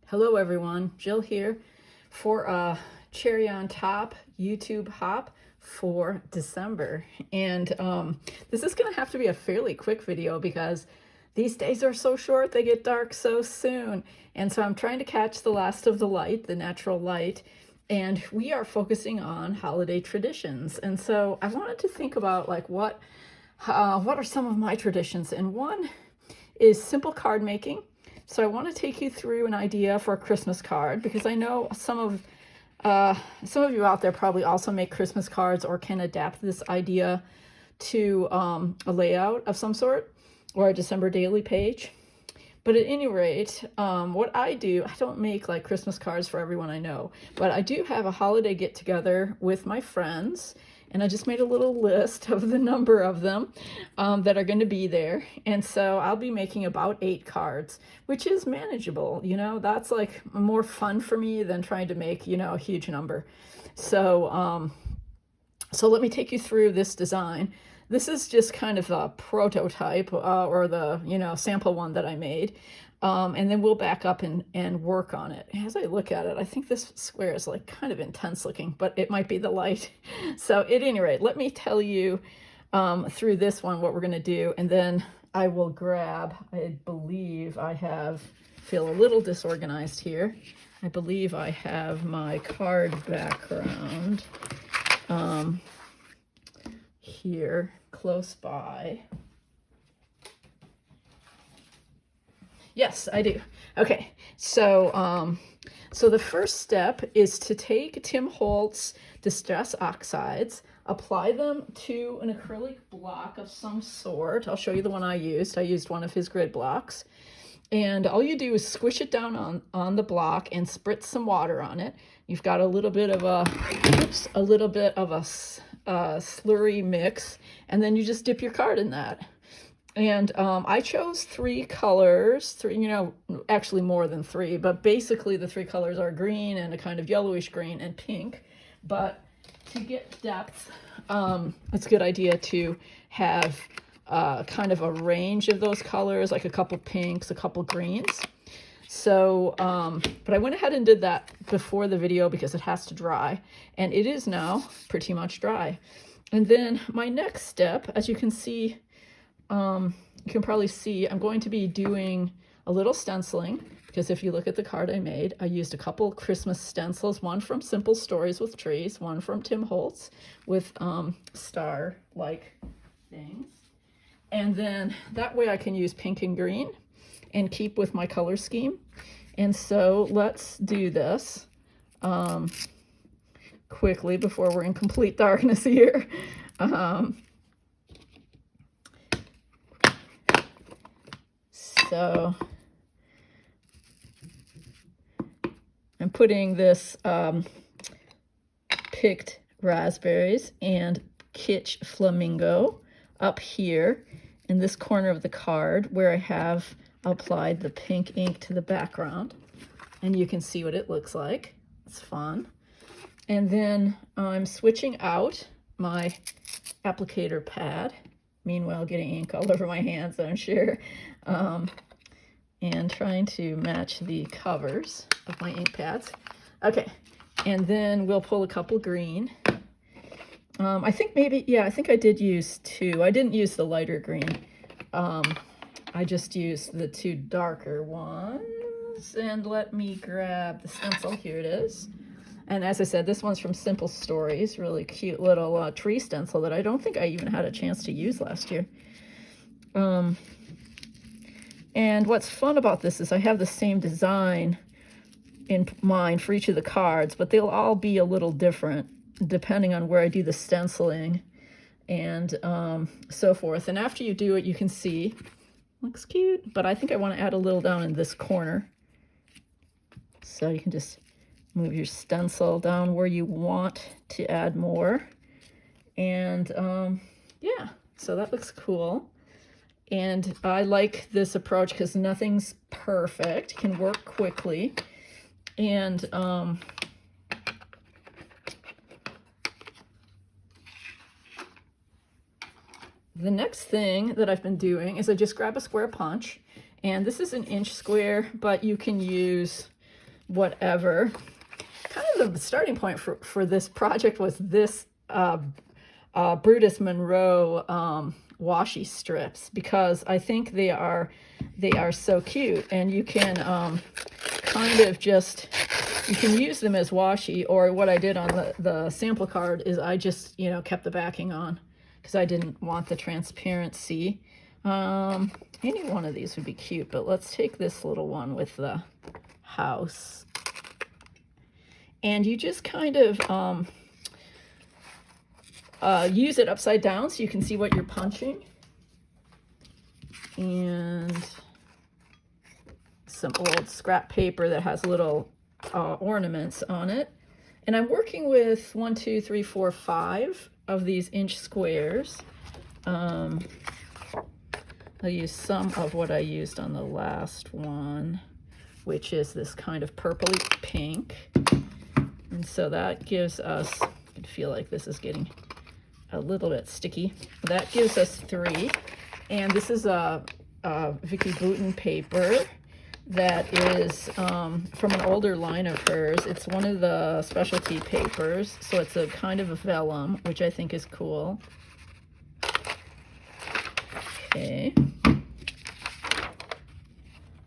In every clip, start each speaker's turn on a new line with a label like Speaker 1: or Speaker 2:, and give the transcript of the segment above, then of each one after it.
Speaker 1: Hello everyone, Jill here for a cherry on top YouTube hop for December. And this is going to have to be a fairly quick video because these days are so short, they get dark so soon. And so I'm trying to catch the last of the light, the natural light, and we are focusing on holiday traditions. And so I wanted to think about like what are some of my traditions, and one is simple card making. So I want to take you through an idea for a Christmas card, because I know some of you out there probably also make Christmas cards or can adapt this idea to a layout of some sort or a December daily page. But at any rate, what I do, I don't make like Christmas cards for everyone I know, but I do have a holiday get together with my friends. And I just made a little list of the number of them that are going to be there. And so I'll be making about 8 cards, which is manageable. You know, that's like more fun for me than trying to make, you know, a huge number. So, so let me take you through this design. This is just kind of a prototype or the, you know, sample one that I made. And then we'll back up and work on it. As I look at it, I think this square is like kind of intense looking, but it might be the light. So at any rate, let me tell you through this one what we're going to do, and then I will grab, I believe I feel a little disorganized here. I believe I have my card background here close by. Yes, I do. Okay, so so the first step is to take Tim Holtz Distress Oxides, apply them to an acrylic block of some sort. I'll show you the one I used. I used one of his grid blocks. And all you do is squish it down on the block and spritz some water on it. You've got a little bit of a slurry mix, and then you just dip your card in that. And I chose 3 colors, you know, actually more than 3, but basically the 3 colors are green and a kind of yellowish green and pink. But to get depth, it's a good idea to have kind of a range of those colors, like a couple pinks, a couple greens. So, but I went ahead and did that before the video because it has to dry, and it is now pretty much dry. And then my next step, as you can see, you can probably see I'm going to be doing a little stenciling, because if you look at the card I made, I used a couple Christmas stencils, one from Simple Stories with Trees, one from Tim Holtz with star-like things. And then that way I can use pink and green and keep with my color scheme. And so let's do this quickly before we're in complete darkness here. So I'm putting this picked raspberries and kitsch flamingo up here in this corner of the card where I have applied the pink ink to the background. And you can see what it looks like. It's fun. And then I'm switching out my applicator pad. Meanwhile, getting ink all over my hands, I'm sure. And trying to match the covers of my ink pads. Okay, and then we'll pull a couple green. I think maybe, yeah, I think I did use 2. I didn't use the lighter green. I just used the 2 darker ones. And let me grab the stencil. Here it is. And as I said, this one's from Simple Stories, really cute little tree stencil that I don't think I even had a chance to use last year. And what's fun about this is I have the same design in mind for each of the cards, but they'll all be a little different depending on where I do the stenciling and so forth. And after you do it, you can see, looks cute, but I think I want to add a little down in this corner. So you can just move your stencil down where you want to add more. And yeah, so that looks cool. And I like this approach because nothing's perfect, can work quickly. And the next thing that I've been doing is I just grab a square punch, and this is an inch square, but you can use whatever. Kind of the starting point for this project was this Brutus Monroe washi strips, because I think they are so cute, and you can kind of just, you can use them as washi, or what I did on the sample card is I just, you know, kept the backing on because I didn't want the transparency. Any one of these would be cute, but let's take this little one with the house. And you just kind of use it upside down so you can see what you're punching. And some old scrap paper that has little ornaments on it. And I'm working with 1, 2, 3, 4, 5 of these inch squares. I'll use some of what I used on the last one, which is this kind of purpley pink. And so that gives us, I can feel like this is getting a little bit sticky. That gives us 3. And this is a Vicky Boutin paper that is from an older line of hers. It's one of the specialty papers, so it's a kind of a vellum, which I think is cool. Okay.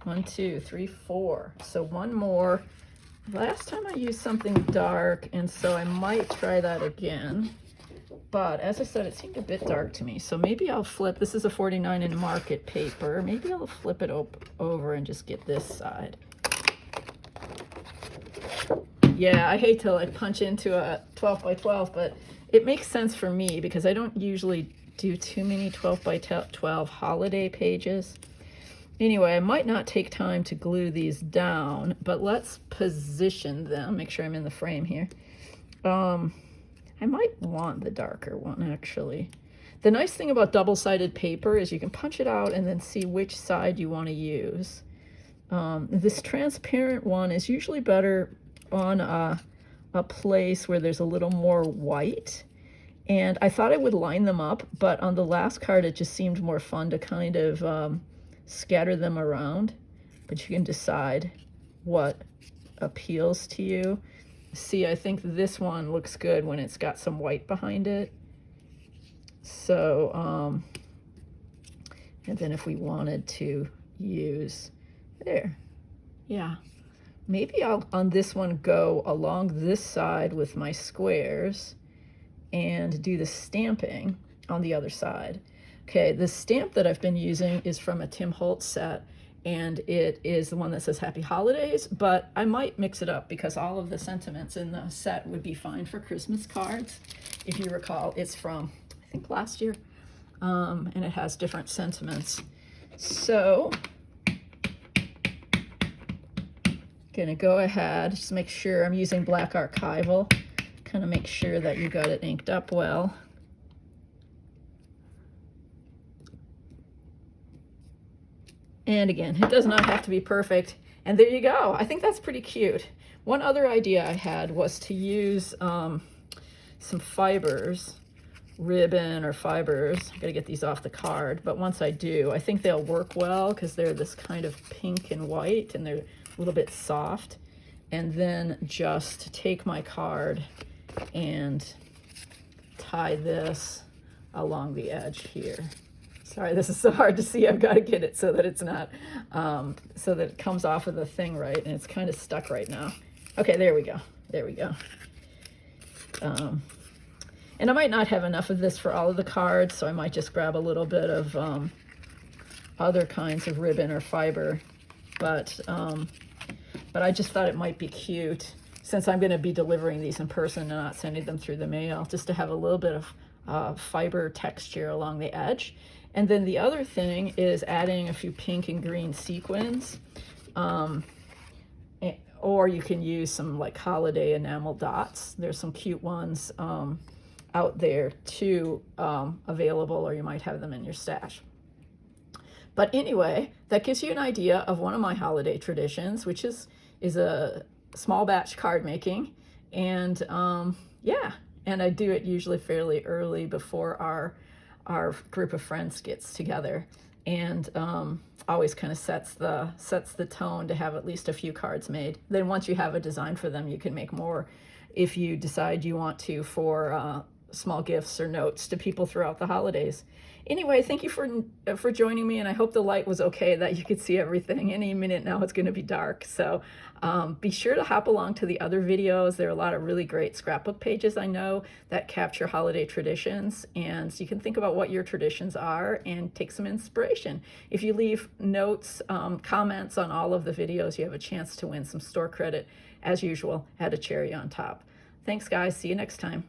Speaker 1: 1, 2, 3, 4. So one more. Last time I used something dark, and so I might try that again. But as I said, it seemed a bit dark to me. So maybe I'll flip. This is a 49 in market paper. Maybe I'll flip it over and just get this side. Yeah, I hate to like punch into a 12 by 12, but it makes sense for me because I don't usually do too many 12 by 12 holiday pages. Anyway, I might not take time to glue these down, but let's position them. Make sure I'm in the frame here. I might want the darker one, actually. The nice thing about double-sided paper is you can punch it out and then see which side you want to use. This transparent one is usually better on a place where there's a little more white. And I thought I would line them up, but on the last card it just seemed more fun to kind of scatter them around. But you can decide what appeals to you. See, I think this one looks good when it's got some white behind it. So, and then if we wanted to use, there, yeah. Maybe I'll, on this one, go along this side with my squares and do the stamping on the other side. Okay, the stamp that I've been using is from a Tim Holtz set, and it is the one that says Happy Holidays, but I might mix it up because all of the sentiments in the set would be fine for Christmas cards. If you recall, it's from, I think, last year, and it has different sentiments. So, gonna go ahead, just make sure I'm using black archival, kind of make sure that you got it inked up well. And again, it does not have to be perfect. And there you go. I think that's pretty cute. One other idea I had was to use some fibers, ribbon or fibers. I gotta get these off the card, but once I do, I think they'll work well because they're this kind of pink and white and they're a little bit soft. And then just take my card and tie this along the edge here. Sorry, this is so hard to see. I've got to get it so that it's not, so that it comes off of the thing right, and it's kind of stuck right now. Okay, there we go. There we go. And I might not have enough of this for all of the cards, so I might just grab a little bit of other kinds of ribbon or fiber. But I just thought it might be cute, since I'm going to be delivering these in person and not sending them through the mail, just to have a little bit of fiber texture along the edge. And then the other thing is adding a few pink and green sequins. Or you can use some like holiday enamel dots. There's some cute ones out there too, available, or you might have them in your stash. But anyway, that gives you an idea of one of my holiday traditions, which is a small batch card making. And yeah, and I do it usually fairly early before our group of friends gets together. and always kind of sets the tone to have at least a few cards made. Then once you have a design for them, you can make more if you decide you want to, for small gifts or notes to people throughout the holidays. Anyway, thank you for joining me, and I hope the light was okay, that you could see everything. Any minute now it's going to be dark, so be sure to hop along to the other videos. There are a lot of really great scrapbook pages I know that capture holiday traditions, and so you can think about what your traditions are and take some inspiration. If you leave notes, comments on all of the videos, you have a chance to win some store credit, as usual, at a cherry on top. Thanks, guys. See you next time.